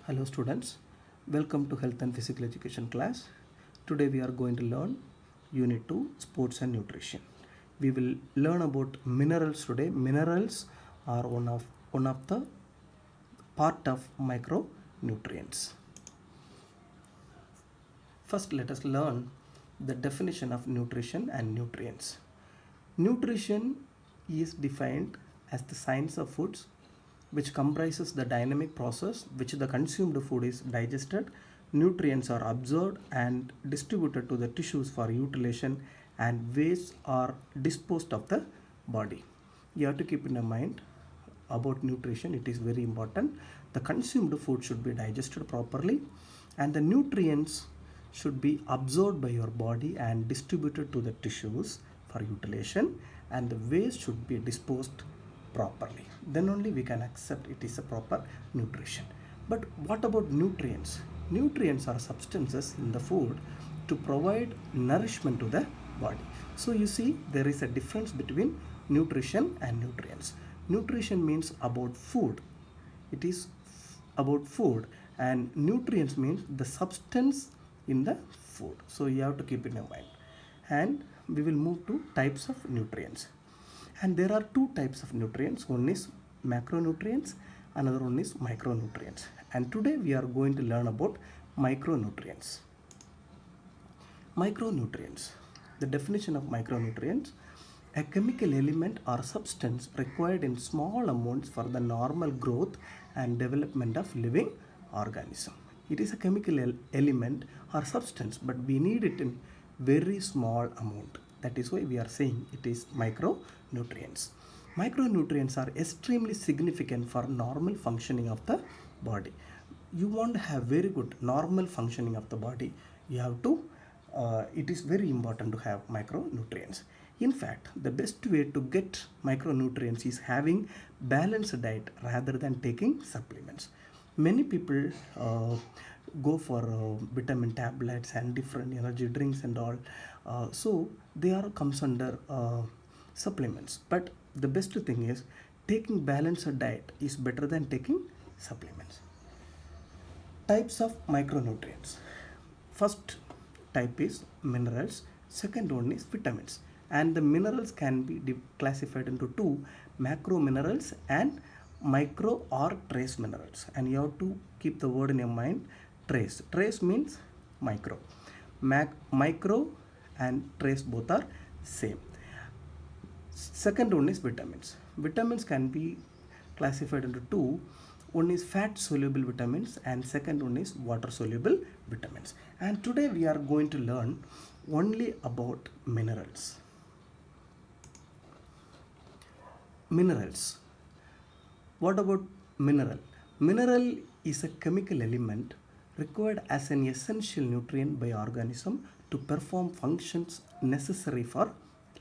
Hello students, welcome to Health and Physical Education class. Today we are going to learn Unit 2 Sports and Nutrition. We will learn about minerals today. Minerals are one of the part of micronutrients. First let us learn the definition of nutrition and nutrients. Nutrition is defined as the science of foods which comprises the dynamic process which the consumed food is digested, nutrients are absorbed and distributed to the tissues for utilization, and waste are disposed of the body. You have to keep in mind about nutrition. It is very important. The consumed food should be digested properly and the nutrients should be absorbed by your body and distributed to the tissues for utilization, and the waste should be disposed properly. Then only we can accept it is a proper nutrition. But what about nutrients? Nutrients are substances in the food to provide nourishment to the body. So you see there is a difference between nutrition and nutrients. Nutrition means about food. It is about food, and nutrients means the substance in the food. So you have to keep it in mind. And we will move to types of nutrients. And there are two types of nutrients. One is macronutrients, another one is micronutrients. And today we are going to learn about micronutrients. Micronutrients. The definition of micronutrients: a chemical element or substance required in small amounts for the normal growth and development of living organism. It is a chemical element or substance, but we need it in very small amount. That is why we are saying it is micronutrients. Micronutrients are extremely significant for normal functioning of the body. You want to have very good normal functioning of the body, you have to it is very important to have micronutrients. In fact, the best way to get micronutrients is having balanced diet rather than taking supplements. Many people go for vitamin tablets and different energy drinks and all, so they are comes under supplements. But the best thing is taking balanced diet is better than taking supplements. Types of micronutrients: first type is minerals, second one is vitamins, and the minerals can be classified into two: macro minerals and micro or trace minerals. And you have to keep the word in your mind: trace means micro, micro and trace both are same. Second one is vitamins. Vitamins can be classified into two: one is fat soluble vitamins and second one is water soluble vitamins. And today we are going to learn only about minerals. Minerals. What about mineral? Mineral is a chemical element required as an essential nutrient by organism to perform functions necessary for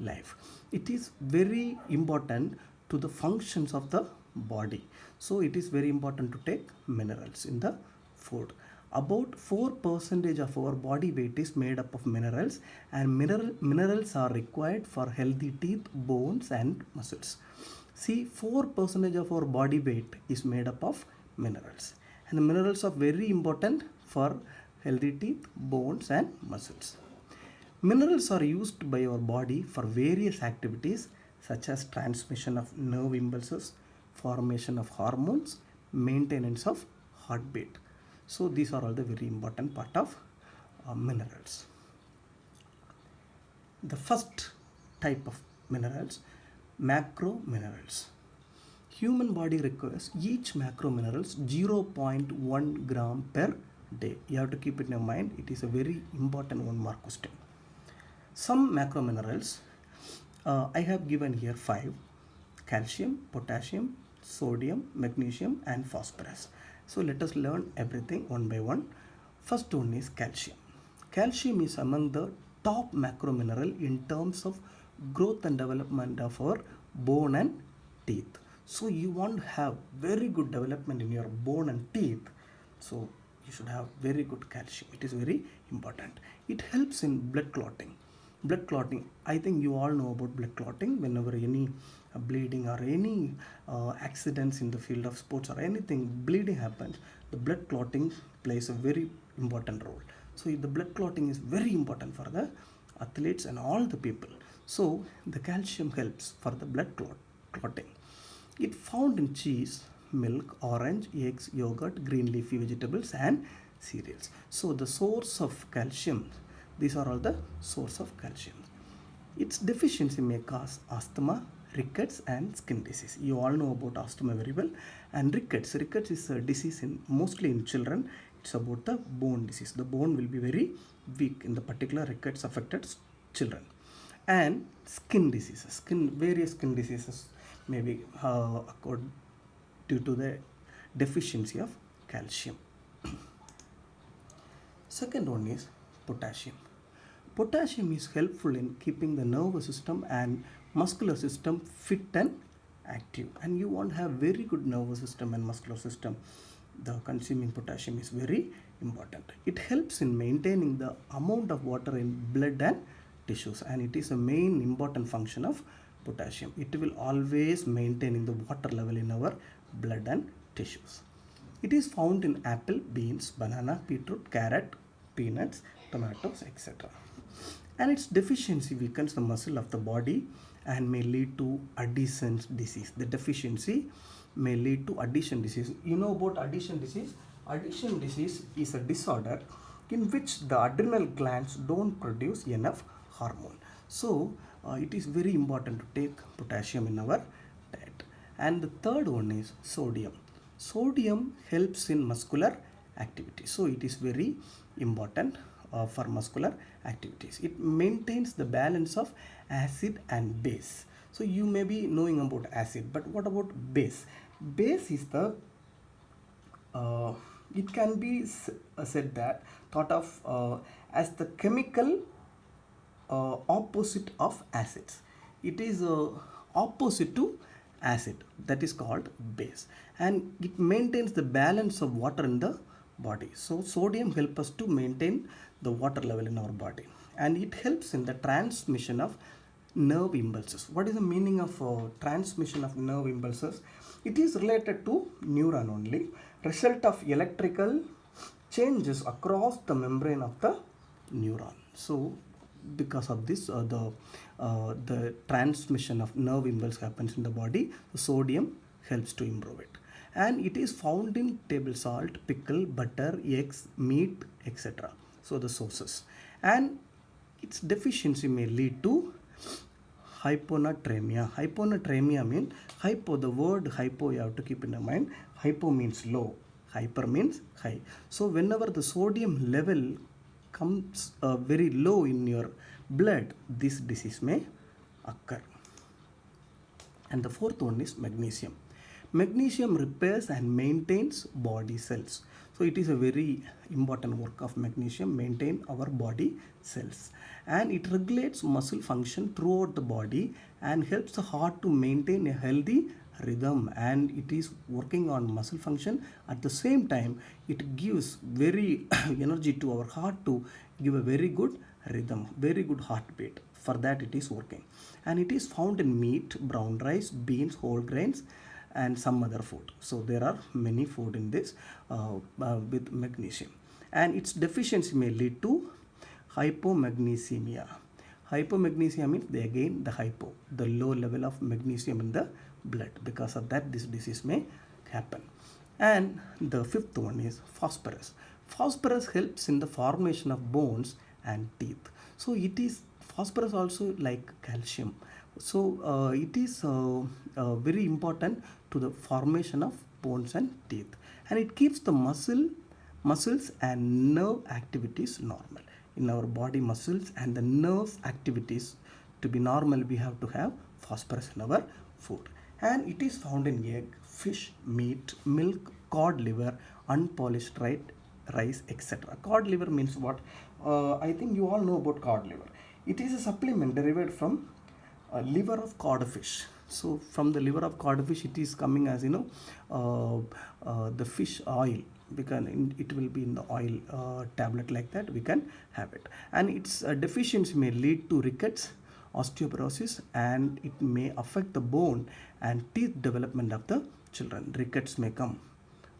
life. It is very important to the functions of the body. So it is very important to take minerals in the food. About 4% of our body weight is made up of minerals, and minerals are required for healthy teeth, bones and muscles. See, 4% of our body weight is made up of minerals, and the minerals are very important for healthy teeth, bones and muscles. Minerals are used by our body for various activities such as transmission of nerve impulses, formation of hormones, maintenance of heartbeat. So these are all the very important part of minerals. The first type of minerals, macro minerals. Human body requires each macro minerals 0.1 gram per day. You have to keep it in mind. It is a very important 1 mark question. Some macro minerals, I have given here 5: calcium, potassium, sodium, magnesium and phosphorus. So let us learn everything one by one. First one is calcium. Calcium is among the top macro mineral in terms of growth and development of our bone and teeth. So you want to have very good development in your bone and teeth, so you should have very good calcium. It is very important. It helps in blood clotting. Blood clotting, I think you all know about blood clotting. Whenever any bleeding or any accidents in the field of sports or anything bleeding happens, the blood clotting plays a very important role. So the blood clotting is very important for the athletes and all the people. So the calcium helps for the clotting. It found in cheese, milk, orange, eggs, yogurt, green leafy vegetables and cereals. So the source of calcium, these are all the source of calcium. Its deficiency may cause asthma, rickets and skin disease. You all know about asthma very well. And rickets. Rickets is a disease mostly in children. It's about the bone disease. The bone will be very weak in the particular rickets affected children. And skin diseases. Various skin diseases may be occurred due to the deficiency of calcium. Second one is potassium. Potassium is helpful in keeping the nervous system and muscular system fit and active. And you want to have very good nervous system and muscular system. The consuming potassium is very important. It helps in maintaining the amount of water in blood and tissues, and it is a main important function of potassium. It will always maintaining the water level in our blood and tissues. It is found in apple, beans, banana, beetroot, carrot, peanuts, tomatoes, etc. And its deficiency weakens the muscle of the body and may lead to Addison's disease. The deficiency may lead to Addison disease. You know about Addison disease? Addison disease is a disorder in which the adrenal glands don't produce enough hormone. So it is very important to take potassium in our diet. And the third one is sodium. Sodium helps in muscular activity. So it is very important for muscular activities. It maintains the balance of acid and base. So you may be knowing about acid, but what about base? Base is the it can be said that thought of as the chemical opposite of acids. It is opposite to acid, that is called base, and it maintains the balance of water in the body. So sodium helps us to maintain the water level in our body, and it helps in the transmission of nerve impulses. What is the meaning of transmission of nerve impulses? It is related to neuron only, result of electrical changes across the membrane of the neuron. So because of this the transmission of nerve impulse happens in the body. Sodium helps to improve it, and it is found in table salt, pickle, butter, eggs, meat, etc. So the sources, and its deficiency may lead to hyponatremia. Hyponatremia means hypo, the word hypo you have to keep in your mind. Hypo means low, hyper means high. So whenever the sodium level comes very low in your blood, this disease may occur. And the fourth one is magnesium. Magnesium repairs and maintains body cells. So it is a very important work of magnesium, maintain our body cells, and it regulates muscle function throughout the body and helps the heart to maintain a healthy rhythm, and it is working on muscle function. At the same time, it gives very energy to our heart to give a very good rhythm, very good heartbeat. For that it is working, and it is found in meat, brown rice, beans, whole grains and some other food. So there are many food in this with magnesium, and its deficiency may lead to hypomagnesemia. Hypomagnesemia means the hypo, the low level of magnesium in the blood. Because of that, this disease may happen. And the fifth one is phosphorus. Phosphorus helps in the formation of bones and teeth. So it is phosphorus also like calcium. So it is very important to the formation of bones and teeth, and it keeps the muscles and nerve activities normal. In our body, muscles and the nerves activities to be normal, we have to have phosphorus in our food, and it is found in egg, fish, meat, milk, cod liver, unpolished rice, etc. Cod liver means what? I think you all know about cod liver. It is a supplement derived from liver of codfish. So from the liver of codfish, it is coming as the fish oil. It will be in the oil tablet like that. We can have it, and its deficiency may lead to rickets, osteoporosis, and it may affect the bone and teeth development of the children. Rickets may come.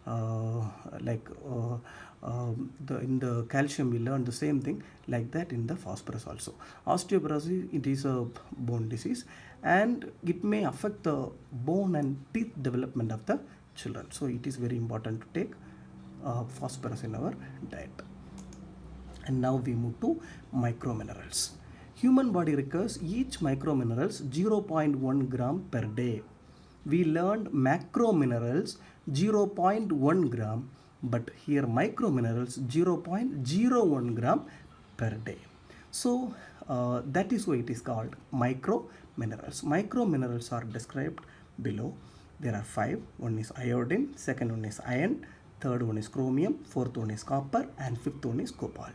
Like in the calcium we learned the same thing like that in the phosphorus also. Osteoporosis, it is a bone disease, and it may affect the bone and teeth development of the children. So it is very important to take phosphorus in our diet. And now we move to microminerals. Human body requires each microminerals 0.1 gram per day. We learned macrominerals 0.1 gram, but here microminerals 0.01 gram per day. So that is why it is called microminerals. Microminerals are described below. There are 5. One is iodine, second one is iron, third one is chromium, fourth one is copper, and fifth one is cobalt.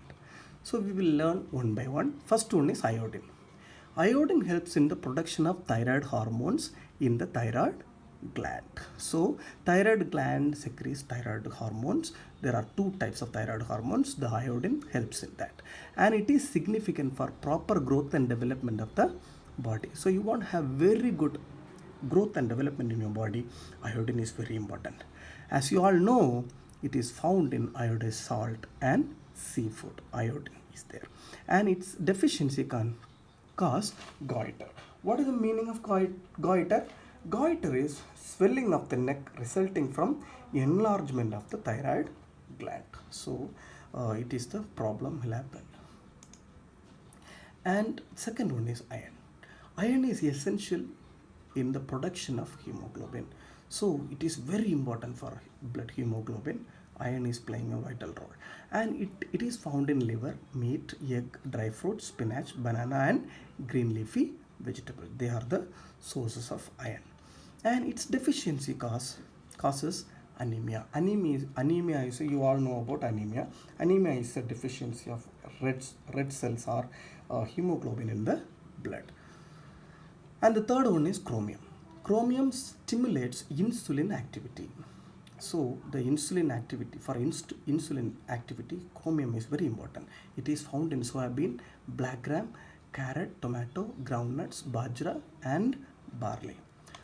So we will learn one by one. First one is iodine. Iodine helps in the production of thyroid hormones in the thyroid gland. So thyroid gland secretes thyroid hormones. There are 2 types of thyroid hormones. The iodine helps in that, and it is significant for proper growth and development of the body. So you want to have very good growth and development in your body. Iodine is very important. As you all know, it is found in iodized salt and seafood. Iodine is there, and its deficiency can cause goiter. What is the meaning of goiter? Goiter is swelling of the neck resulting from enlargement of the thyroid gland. So it is the problem will happen. And second one is iron. Iron is essential in the production of hemoglobin. So it is very important for blood hemoglobin. Iron is playing a vital role, and it is found in liver, meat, egg, dry fruits, spinach, banana, and green leafy vegetables. They are the sources of iron, and its deficiency causes anemia. Anemia is, you all know about anemia. Anemia is a deficiency of red cells or hemoglobin in the blood. And the third one is chromium. Chromium stimulates insulin activity. So the insulin activity, for insulin activity, chromium is very important. It is found in soybean, black gram, carrot, tomato, groundnuts, bajra, and barley.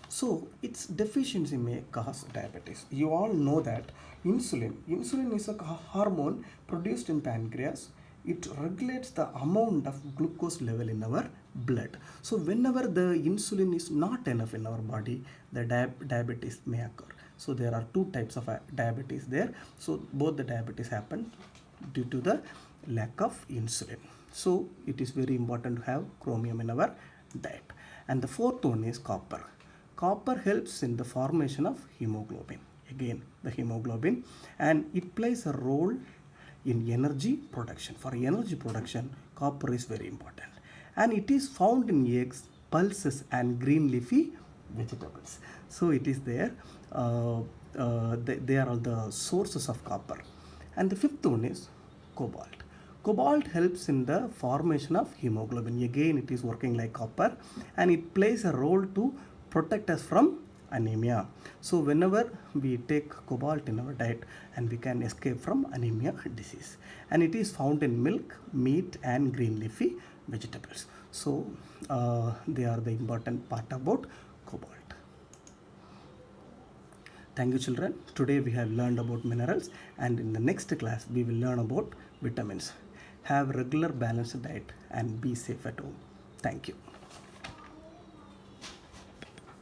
So its deficiency may cause diabetes. You all know that insulin is a hormone produced in pancreas. It regulates the amount of glucose level in our blood. So whenever the insulin is not enough in our body, the diabetes may occur. So there are 2 types of diabetes there. So both the diabetes happen due to the lack of insulin. So it is very important to have chromium in our diet. And the fourth one is copper. Copper helps in the formation of hemoglobin. Again, the hemoglobin, and it plays a role in energy production. For energy production, copper is very important, and it is found in eggs, pulses, and green leafy vegetables. So it is there. They are all the sources of copper. And the fifth one is cobalt. Cobalt helps in the formation of hemoglobin. Again, it is working like copper, and it plays a role to protect us from anemia. So whenever we take cobalt in our diet, and we can escape from anemia disease, and it is found in milk, meat, and green leafy vegetables. So they are the important part about cobalt. Thank you, children. Today we have learned about minerals, and in the next class we will learn about vitamins. Have regular balanced diet and be safe at home. Thank you.